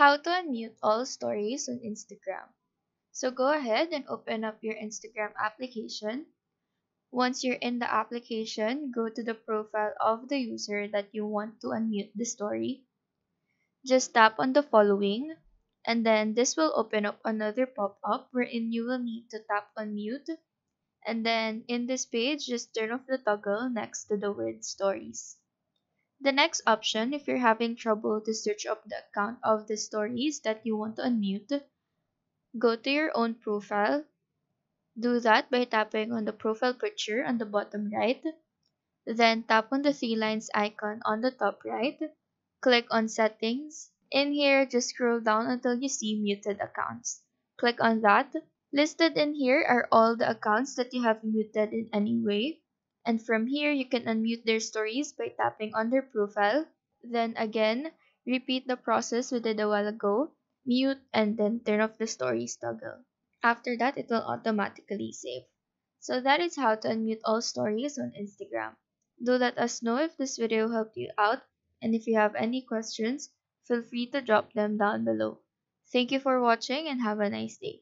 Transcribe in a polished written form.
How to unmute all stories on Instagram. So go ahead and open up your Instagram application. Once you're in the application, go to the profile of the user that you want to unmute the story. Just tap on the following, and then this will open up another pop-up wherein you will need to tap on mute. And then in this page, just turn off the toggle next to the word stories. The next option, if you're having trouble to search up the account of the stories that you want to unmute, go to your own profile. Do that by tapping on the profile picture on the bottom right. Then tap on the three lines icon on the top right. Click on settings. In here, just scroll down until you see muted accounts. Click on that. Listed in here are all the accounts that you have muted in any way. And from here, you can unmute their stories by tapping on their profile. Then again, repeat the process we did a while ago. Mute and then turn off the stories toggle. After that, it will automatically save. So that is how to unmute all stories on Instagram. Do let us know if this video helped you out, and if you have any questions, feel free to drop them down below. Thank you for watching and have a nice day.